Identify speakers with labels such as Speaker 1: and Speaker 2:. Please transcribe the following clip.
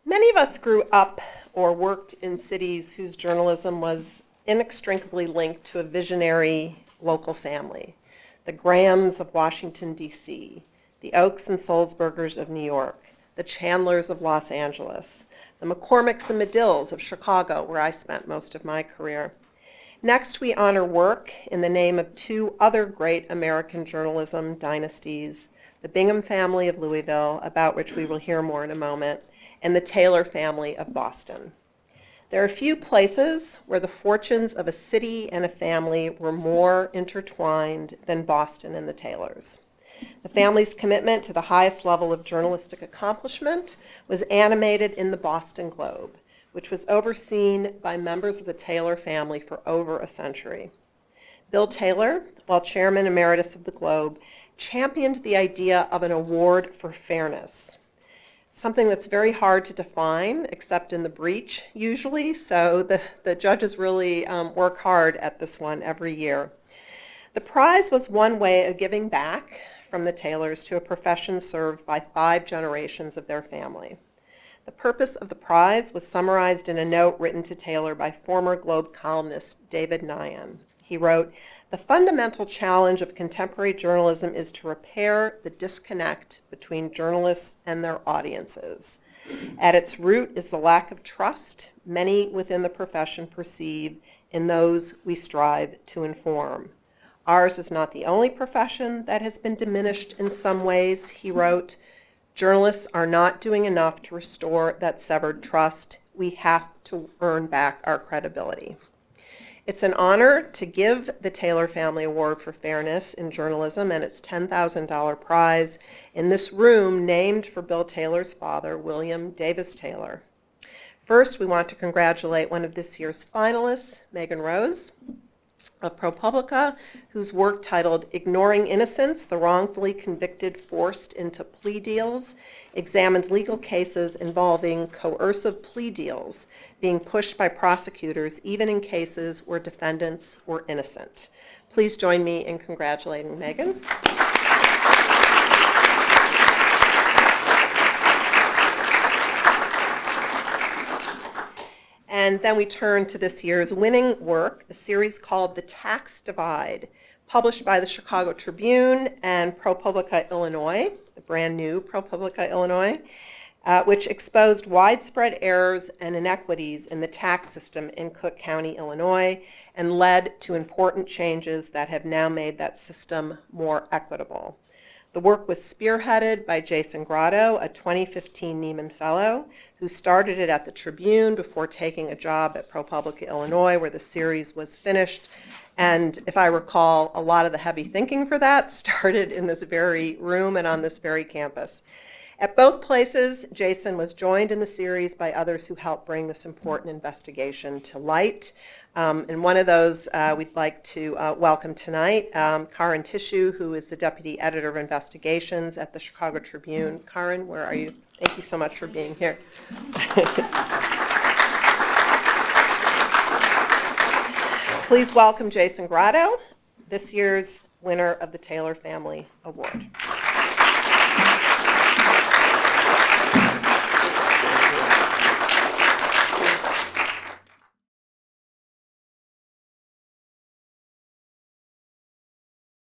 Speaker 1: Many of us grew up or worked in cities whose journalism was inextricably linked to a visionary local family. The Grahams of Washington, D.C., the Oaks and Sulzbergers of New York, the Chandlers of Los Angeles, the McCormicks and Medills of Chicago, where I spent most of my career. Next, we honor work in the name of two other great American journalism dynasties, the Bingham family of Louisville, about which we will hear more in a moment, and the Taylor family of Boston. There are few places where the fortunes of a city and a family were more intertwined than Boston and the Taylors. The family's commitment to the highest level of journalistic accomplishment was animated in the Boston Globe, which was overseen by members of the Taylor family for over a century. Bill Taylor, while chairman emeritus of the Globe, championed the idea of an award for fairness, something that's very hard to define, except in the breach usually, so the judges really work hard at this one every year. The prize was one way of giving back from the Taylors to a profession served by 5 generations of their family. The purpose of the prize was summarized in a note written to Taylor by former Globe columnist David Nieman. He wrote, "The fundamental challenge of contemporary journalism is to repair the disconnect between journalists and their audiences. At its root is the lack of trust many within the profession perceive in those we strive to inform. Ours is not the only profession that has been diminished in some ways," he wrote. "Journalists are not doing enough to restore that severed trust. We have to earn back our credibility." It's an honor to give the Taylor Family Award for Fairness in Journalism and its $10,000 prize in this room named for Bill Taylor's father, William Davis Taylor. First, we want to congratulate one of this year's finalists, Megan Rose of ProPublica, whose work titled "Ignoring Innocence, the Wrongfully Convicted Forced into Plea Deals" examined legal cases involving coercive plea deals being pushed by prosecutors even in cases where defendants were innocent. Please join me in congratulating Megan. And then we turn to this year's winning work, a series called The Tax Divide, published by the Chicago Tribune and ProPublica Illinois, a brand new ProPublica Illinois, which exposed widespread errors and inequities in the tax system in Cook County, Illinois, and led to important changes that have now made that system more equitable. The work was spearheaded by Jason Grotto, a 2015 Nieman Fellow, who started it at the Tribune before taking a job at ProPublica Illinois, where the series was finished. And if I recall, a lot of the heavy thinking for that started in this very room and on this very campus. At both places, Jason was joined in the series by others who helped bring this important investigation to light. And one of those we'd like to welcome tonight, Karin Tishu, who is the Deputy Editor of Investigations at the Chicago Tribune. Karin, where are you? Thank you so much for being here. Please welcome Jason Grotto, this year's winner of the Taylor Family Award.